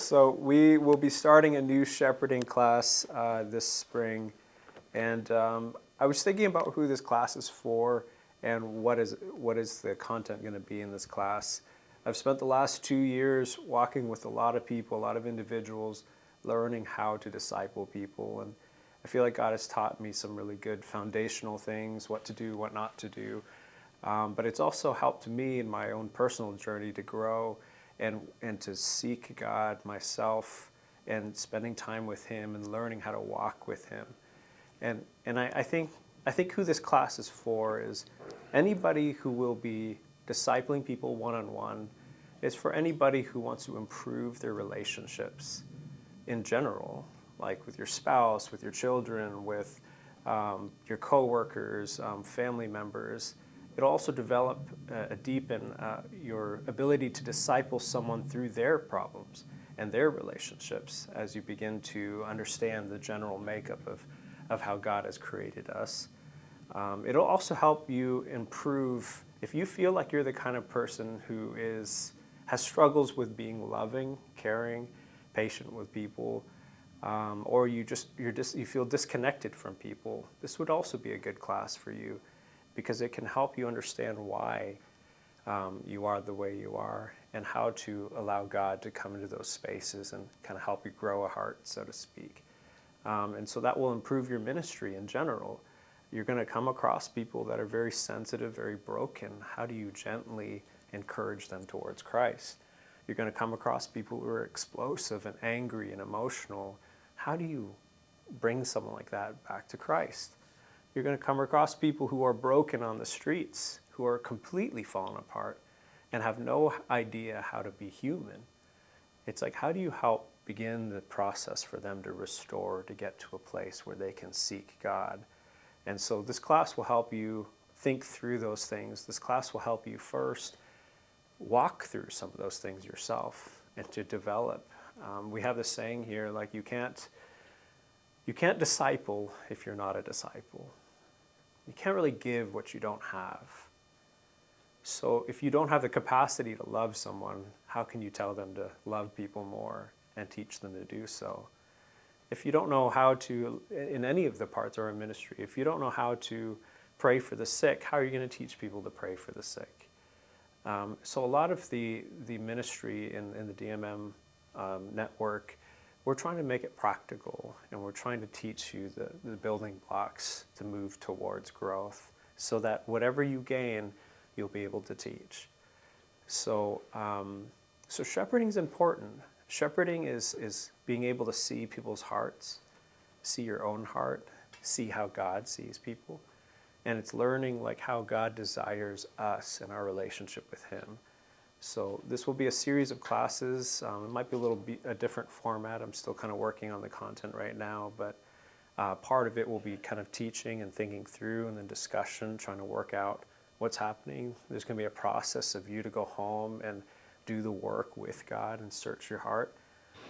So we will be starting a new shepherding class this spring, and I was thinking about who this class is for and what is the content going to be in this class. I've spent the last 2 years walking with a lot of people, a lot of individuals, learning how to disciple people, and I feel like God has taught me some really good foundational things, what to do, what not to do. But it's also helped me in my own personal journey to grow and to seek God myself and spending time with Him and learning how to walk with Him. And I think who this class is for is anybody who will be discipling people one-on-one. It's for anybody who wants to improve their relationships in general, like with your spouse, with your children, with your coworkers, family members. It'll also deepen your ability to disciple someone through their problems and their relationships as you begin to understand the general makeup of how God has created us. It'll also help you improve if you feel like you're the kind of person who has struggles with being loving, caring, patient with people, or you feel disconnected from people. This would also be a good class for you, because it can help you understand why you are the way you are and how to allow God to come into those spaces and kind of help you grow a heart, so to speak. And so that will improve your ministry in general. You're going to come across people that are very sensitive, very broken. How do you gently encourage them towards Christ? You're going to come across people who are explosive and angry and emotional. How do you bring someone like that back to Christ? You're going to come across people who are broken on the streets, who are completely fallen apart and have no idea how to be human. It's like, how do you help begin the process for them to restore, to get to a place where they can seek God? And so this class will help you think through those things. This class will help you first walk through some of those things yourself and to develop. We have this saying here, like you can't disciple if you're not a disciple. You can't really give what you don't have. So if you don't have the capacity to love someone, how can you tell them to love people more and teach them to do so? If you don't know how to, in any of the parts of our ministry, if you don't know how to pray for the sick, how are you going to teach people to pray for the sick? So a lot of the ministry in the DMM network, we're trying to make it practical, and we're trying to teach you the building blocks to move towards growth so that whatever you gain, you'll be able to teach. So shepherding is important. Shepherding is being able to see people's hearts, see your own heart, see how God sees people. And it's learning like how God desires us in our relationship with Him. So this will be a series of classes. It might be a different format. I'm still kind of working on the content right now, but part of it will be kind of teaching and thinking through, and then discussion, trying to work out what's happening. There's going to be a process of you to go home and do the work with God and search your heart.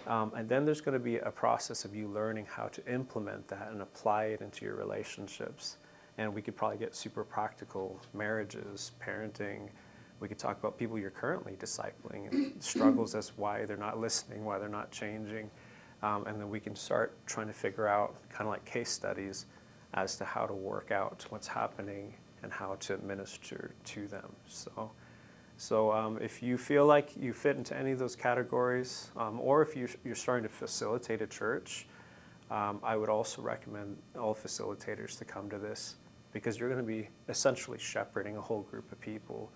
And then there's going to be a process of you learning how to implement that and apply it into your relationships. And we could probably get super practical: marriages, parenting. We could talk about people you're currently discipling and struggles as why they're not listening, why they're not changing. And then we can start trying to figure out, kind of like case studies, as to how to work out what's happening and how to minister to them. So if you feel like you fit into any of those categories, or if you're starting to facilitate a church, I would also recommend all facilitators to come to this, because you're going to be essentially shepherding a whole group of people.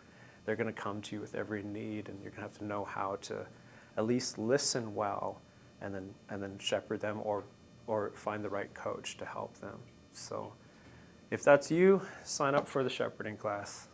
They're going to come to you with every need, and you're going to have to know how to at least listen well, and then shepherd them, or find the right coach to help them. So if that's you, sign up for the shepherding class.